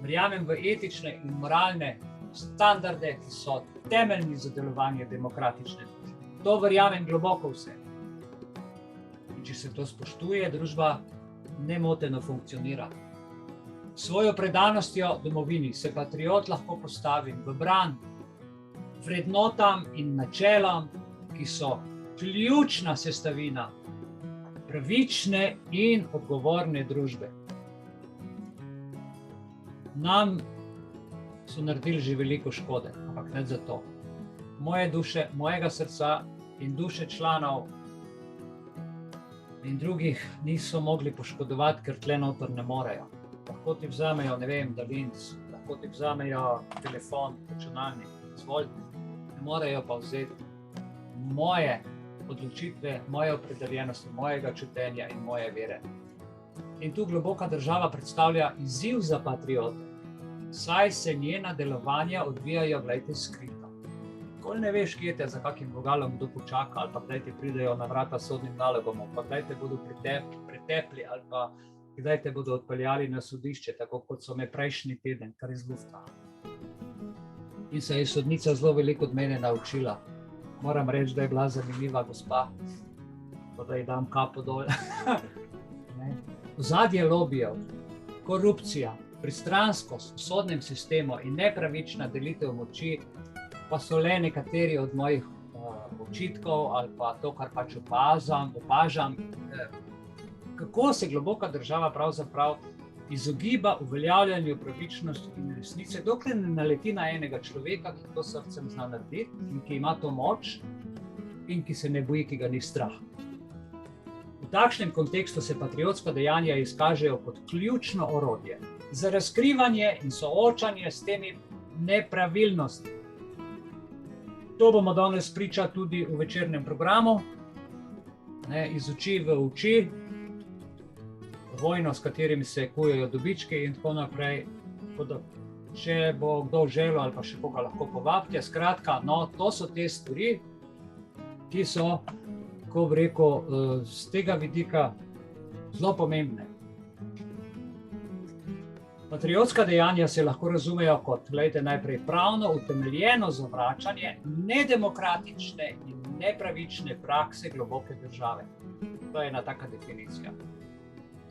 verjamem v etične in moralne standarde, ki so temeljni za delovanje demokratične družbe. To verjamem globoko vse. In če se to spoštuje, družba nemoteno funkcionira. Svojo predanostjo domovini se patriot lahko postavi v bran vrednotam in načelom, ki so ključna sestavina pravične in odgovorne družbe. Nam so naredili že veliko škode, ampak ne za to. Moje duše, mojega srca in duše članov in drugih niso mogli poškodovati, ker tle noter ne morejo. Lahko ti vzamejo, ne vem, daljinc, lahko ti vzamejo telefon, računalnik, izvolite. Ne morejo pa vzeti moje odločitve, moje opredeljenosti, mojega čutenja in moje vere. In tu globoka država predstavlja izziv za patriote, saj se njena delovanja odvijajo, glejte, skrito. Nikoli ne veš, kje te za kakim vogalom kdo počaka, ali pa kdaj ti pridejo na vrata s sodnim nalogom, ali pa kdaj te bodo pretepli, ali pa kdaj te bodo odpeljali na sodišče, tako kot so me prejšnji teden, kar iz lufta. In se je sodnica zelo veliko od mene naučila. Moram reči, da je bila zanimiva gospa, da ji dam kapo dol. Ozadje lobijev, korupcija, pristranskost v sodnem sistemu in nepravična delitev moči pa so le nekateri od mojih očitkov ali pa to, kar pač opažam. Kako se globoka država pravzaprav izogiba uveljavljanju pravičnosti in resnice, dokler ne naleti na enega človeka, ki to srcem zna narediti in ki ima to moč in ki se ne boji, ki ga ni strah. V takšnem kontekstu se patriotska dejanja izkažejo kot ključno orodje za razkrivanje in soočanje s temi nepravilnostmi. To bomo danes priča tudi v večernem programu, iz oči v oči, vojno, s katerimi se kujejo dobički in tako naprej. če bo kdo želel ali pa še koga lahko povabite. Skratka, no, to so te stvari, ki so, ko bi rekel, z tega vidika zelo pomembne. Patriotska dejanja se lahko razumejo kot, gledajte, najprej pravno utemeljeno zavračanje nedemokratične in nepravične prakse globoke države. To je ena taka definicija.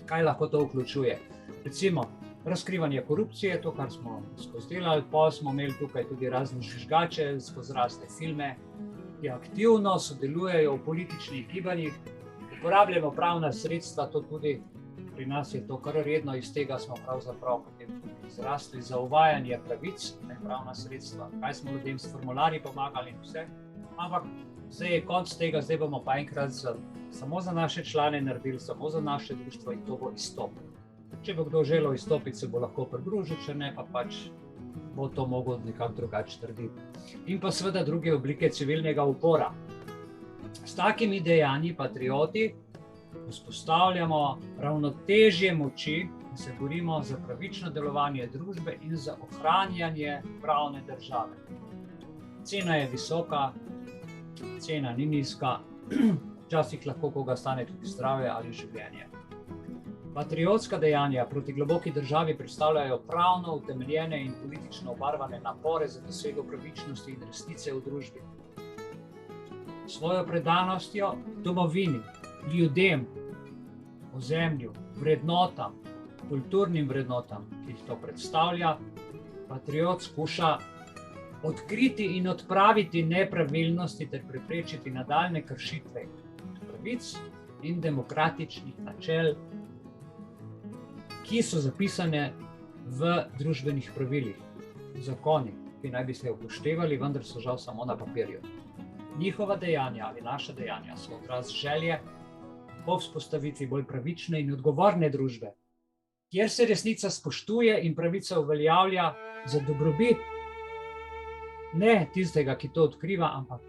Kaj lahko to vključuje? Recimo, razkrivanje korupcije, to, kar smo skozi delali, pa smo imeli tukaj tudi razne žvižgače skozi razne filme, ki aktivno sodelujejo v političnih gibanjih, uporabljamo pravna sredstva, to tudi pri nas je to kar redno, iz tega smo pravzaprav potem izrasli za uvajanje pravic, ne pravna sredstva, kaj smo ljudem s formularji pomagali in vse, ampak zdaj je konc tega, zdaj bomo pa enkrat samo za naše člane naredili, samo za naše društvo in to bo izstopil. Če bo kdo želel izstopiti, se bo lahko pridružil, če ne, pa pač bo to mogel nekako drugače narediti. In pa seveda druge oblike civilnega upora. S takimi dejanji patrioti vzpostavljamo ravnotežje moči in se borimo za pravično delovanje družbe in za ohranjanje pravne države. Cena je visoka, cena ni nizka, včasih lahko koga stane tudi zdravje ali življenje. Patriotska dejanja proti globoki državi predstavljajo pravno utemeljene in politično obarvane napore za dosego pravičnosti in resnice v družbi. Svojo predanostjo domovini, ljudem, ozemlju, vrednotam, kulturnim vrednotam, ki jih to predstavlja, patriot skuša odkriti in odpraviti nepravilnosti ter preprečiti nadaljnje kršitve pravic in demokratičnih načel, ki so zapisane v družbenih pravilih, zakonih, ki naj bi se upoštevali, vendar so žal samo na papirju. Njihova dejanja ali naša dejanja so odraz želje po vzpostavitvi bolj pravične in odgovorne družbe, kjer se resnica spoštuje in pravica uveljavlja za dobrobit ne tistega, ki to odkriva, ampak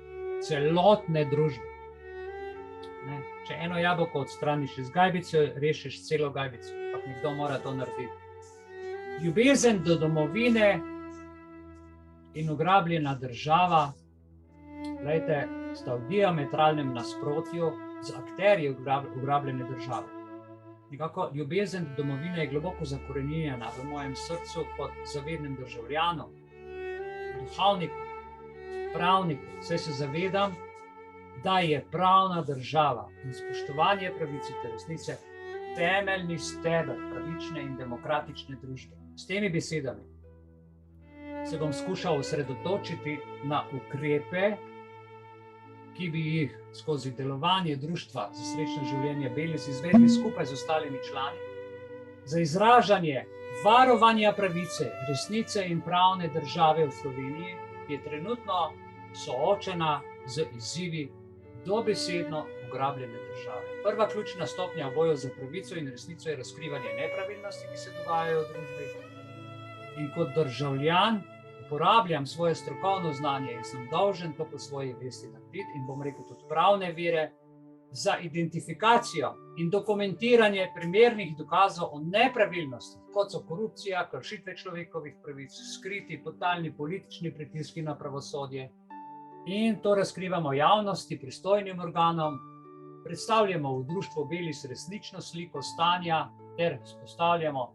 celotne družbe. Ne? Če eno jabolko odstraniš iz gajbice, rešiš celo gajbico, ampak nekdo mora to narediti. Ljubezen do domovine in ugrabljena država, glejte, sta v diametralnem nasprotju z akterji ugrabljene države. Nekako ljubezen do domovine je globoko zakorenjena v mojem srcu kot zavednem državljanu, duhovniku, pravniku, saj se zavedam, da je pravna država in spoštovanje pravice ter resnice temeljni steber pravične in demokratične družbe. S temi besedami se bom skušal osredotočiti na ukrepe, ki bi jih skozi delovanje Društva za srečno življenje Belis izvedli skupaj z ostalimi člani, za izražanje varovanja pravice, resnice in pravne države v Sloveniji, ki je trenutno soočena z izzivi dobesedno ugrabljene države. Prva ključna stopnja v boju za pravico in resnico je razkrivanje nepravilnosti, ki se dogajajo v družbi. In kot državljan uporabljam svoje strokovno znanje in sem dolžen to po svoji vesti narediti in bom rekel tudi pravne vire za identifikacijo in dokumentiranje primernih dokazov o nepravilnosti, kot so korupcija, kršitve človekovih pravic, skriti totalni politični pritiski na pravosodje. In to razkrivamo javnosti, pristojnim organom, predstavljamo v Društvu Belis resnično sliko stanja ter vzpostavljamo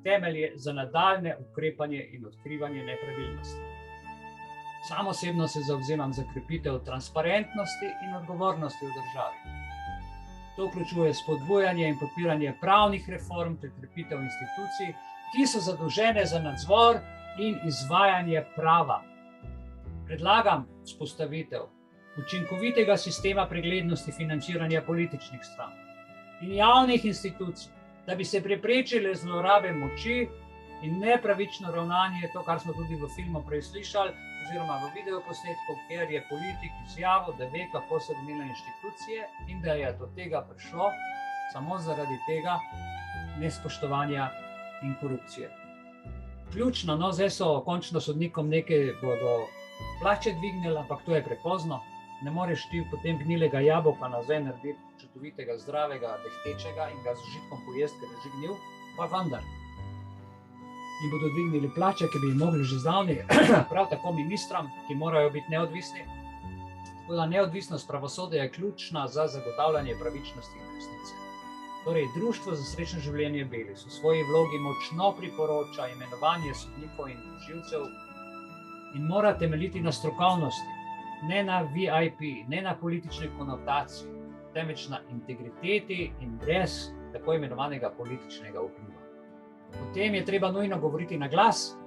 temelje za nadaljnje ukrepanje in odkrivanje nepravilnosti. Sam osebno se zavzemam za krepitev transparentnosti in odgovornosti v državi. To vključuje spodbujanje in podpiranje pravnih reform ter krepitev institucij, ki so zadolžene za nadzor in izvajanje prava. Predlagam vzpostavitev učinkovitega sistema preglednosti financiranja političnih strank in javnih institucij, da bi se preprečile zlorabe moči in nepravično ravnanje, to, kar smo tudi v filmu prej slišali, oziroma v videoposnetku, kjer je politik izjavil, da ve, kako so delale inštitucije in da je do tega prišlo samo zaradi tega nespoštovanja in korupcije. Ključno, no, zdaj so končno sodnikom nekaj bodo plače dvignili, ampak to je prepozno. Ne moreš ti potem gnilega jabolka nazaj narediti čudovitega, zdravega, dehtečega in ga z užitkom pojesti, ker je že gnil, pa vendar. in bodo dvignili plače, ki bi jih mogli že zdavnaj, prav tako ministrom, ki morajo biti neodvisni. Tako da neodvisnost pravosodja je ključna za zagotavljanje pravičnosti in resnice. Torej, Društvo za srečno življenje Belis v svoji vlogi močno priporoča imenovanje sodnikov in tožilcev in mora temeljiti na strokovnosti, ne na VIP, ne na politični konotaciji, temveč na integriteti in brez tako imenovanega političnega vpliva. O tem je treba nujno govoriti na glas,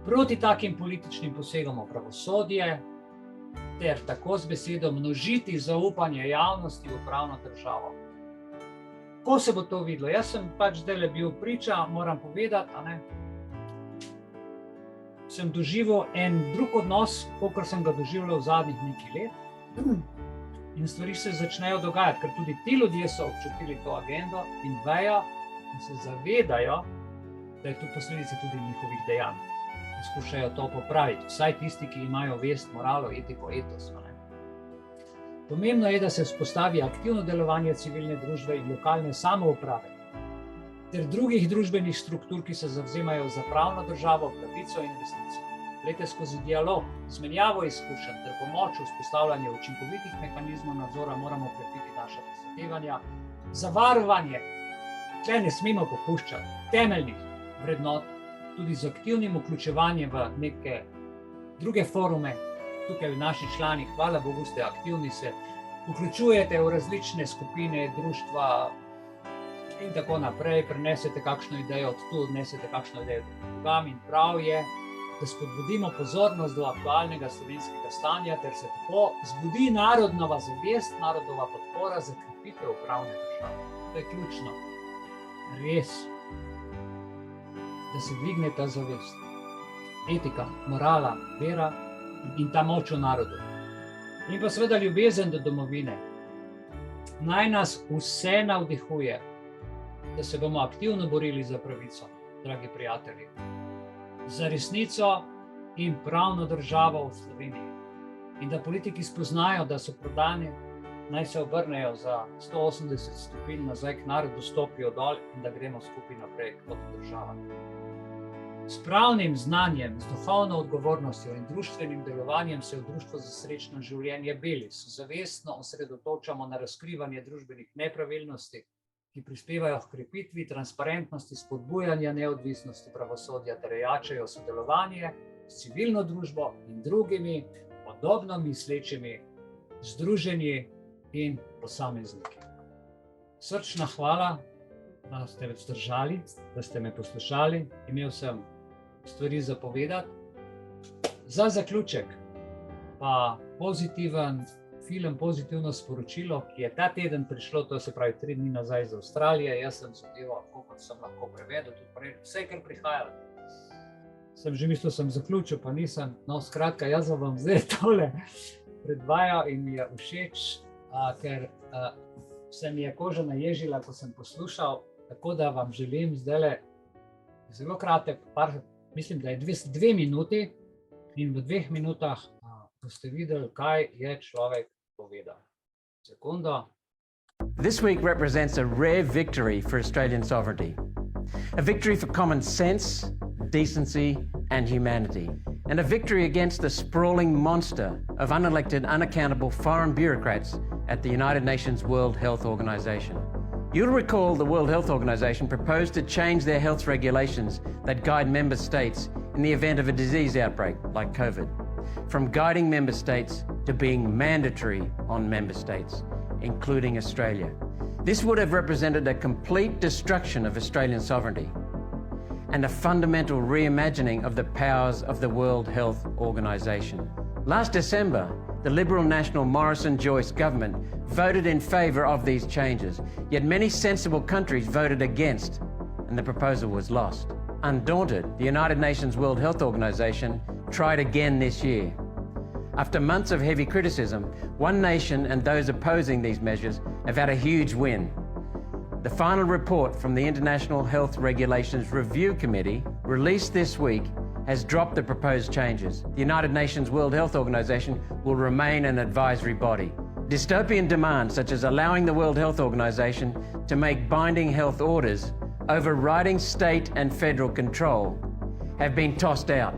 proti takim političnim posegom v pravosodje, ter tako z besedo množiti zaupanje javnosti v pravno državo. Ko se bo to videlo? Jaz sem pač zdajle bil priča, moram povedati, sem doživel en drug odnos, kakor sem ga doživljal v zadnjih nekaj let. In stvari se začnejo dogajati, ker tudi ti ljudje so občutili to agendo in vejo in se zavedajo, da je tu posledica tudi njihovih dejanj. Poskušajo to popraviti, vsaj tisti, ki imajo vest, moralo, etiko, etos. Pomembno je, da se vzpostavi aktivno delovanje civilne družbe in lokalne samouprave ter drugih družbenih struktur, ki se zavzemajo za pravno državo, pravico in resnico. Glejte, skozi dialog, izmenjavo izkušenj ter pomoč v vzpostavljanju učinkovitih mehanizmov nadzora moramo krepiti naša prizadevanja za varovanje. Tle ne smemo popuščati temeljnih vrednot, tudi z aktivnim vključevanjem v neke druge forume. Tukaj v naši člani, hvala Bogu, ste aktivni, se vključujete v različne skupine, društva in tako naprej, prenesete kakšno idejo od tu, odnesete kakšno idejo drugam in prav je, da spodbudimo pozornost do aktualnega slovenskega stanja, ter se tako zbudi narodnova zavest, narodova podpora za krepitev pravne države. To je ključno. Res, da se dvigne ta zavest. Etika, morala, vera in ta moč v narodu. In pa seveda ljubezen do domovine. Naj nas vse navdihuje, da se bomo aktivno borili za pravico, dragi prijatelji, za resnico in pravno državo v Sloveniji. In da politiki spoznajo, da so prodani, naj se obrnejo za 180 stopinj nazaj k narodu, stopijo dol in da gremo skupaj naprej kot država. S pravnim znanjem, z duhovno odgovornostjo in društvenim delovanjem se v Društvo za srečno življenje Belis zavestno osredotočamo na razkrivanje družbenih nepravilnosti, ki prispevajo k krepitvi transparentnosti, spodbujanja neodvisnosti pravosodja ter jačajo sodelovanje s civilno družbo in drugimi podobno mislečimi združenji in posamezniki. Srčna hvala, da ste vzdržali, da ste me poslušali. Imel sem stvari za povedati. Za zaključek pa pozitiven film, pozitivno sporočilo, ki je ta teden prišlo, to se pravi 3 dni nazaj iz Avstralije. Jaz sem zadeval, kot sem lahko prevedel, tudi vse, kar prihajalo. Sem že mislil, sem zaključil, pa nisem. No, skratka, jaz vam zdaj tole predvajal in mi je všeč, ker se mi je koža naježila, ko sem poslušal, tako da vam želim zdajle zelo kratek, mislim, da je 2 minuti in v 2 minutah boste videli, kaj je človek povedal. Sekundo. This week represents a rare victory for Australian sovereignty. A victory for common sense, decency and humanity. And a victory against the sprawling monster of unelected, unaccountable foreign bureaucrats at the United Nations World Health Organization. You'll recall the World Health Organization proposed to change their health regulations that guide member states in the event of a disease outbreak like COVID, from guiding member states to being mandatory on member states, including Australia. This would have represented a complete destruction of Australian sovereignty and a fundamental reimagining of the powers of the World Health Organization. Last December, the Liberal National Morrison-Joyce government voted in favour of these changes, yet many sensible countries voted against, and the proposal was lost. Undaunted, the United Nations World Health Organization tried again this year. After months of heavy criticism, one nation and those opposing these measures have had a huge win. The final report from the International Health Regulations Review Committee, released this week, has dropped the proposed changes. The United Nations World Health Organization will remain an advisory body. Dystopian demands such as allowing the World Health Organization to make binding health orders overriding state and federal control have been tossed out.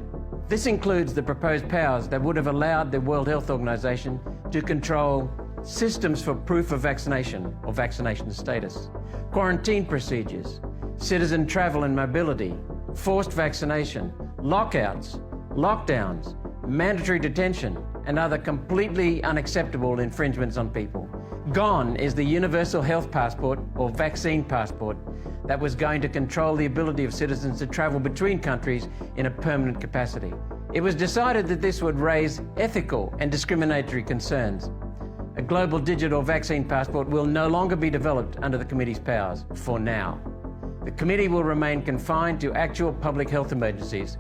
This includes the proposed powers that would have allowed the World Health Organization to control systems for proof of vaccination or vaccination status, quarantine procedures, citizen travel and mobility, forced vaccination, lockouts, lockdowns, mandatory detention, and other completely unacceptable infringements on people. Gone is the universal health passport or vaccine passport that was going to control the ability of citizens to travel between countries in a permanent capacity. It was decided that this would raise ethical and discriminatory concerns. A global digital vaccine passport will no longer be developed under the committee's powers for now. The committee will remain confined to actual public health emergencies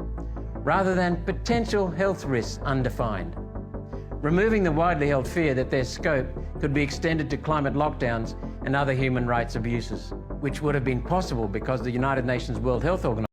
rather than potential health risks undefined, removing the widely held fear that their scope could be extended to climate lockdowns and other human rights abuses, which would have been possible because the United Nations World Health Organization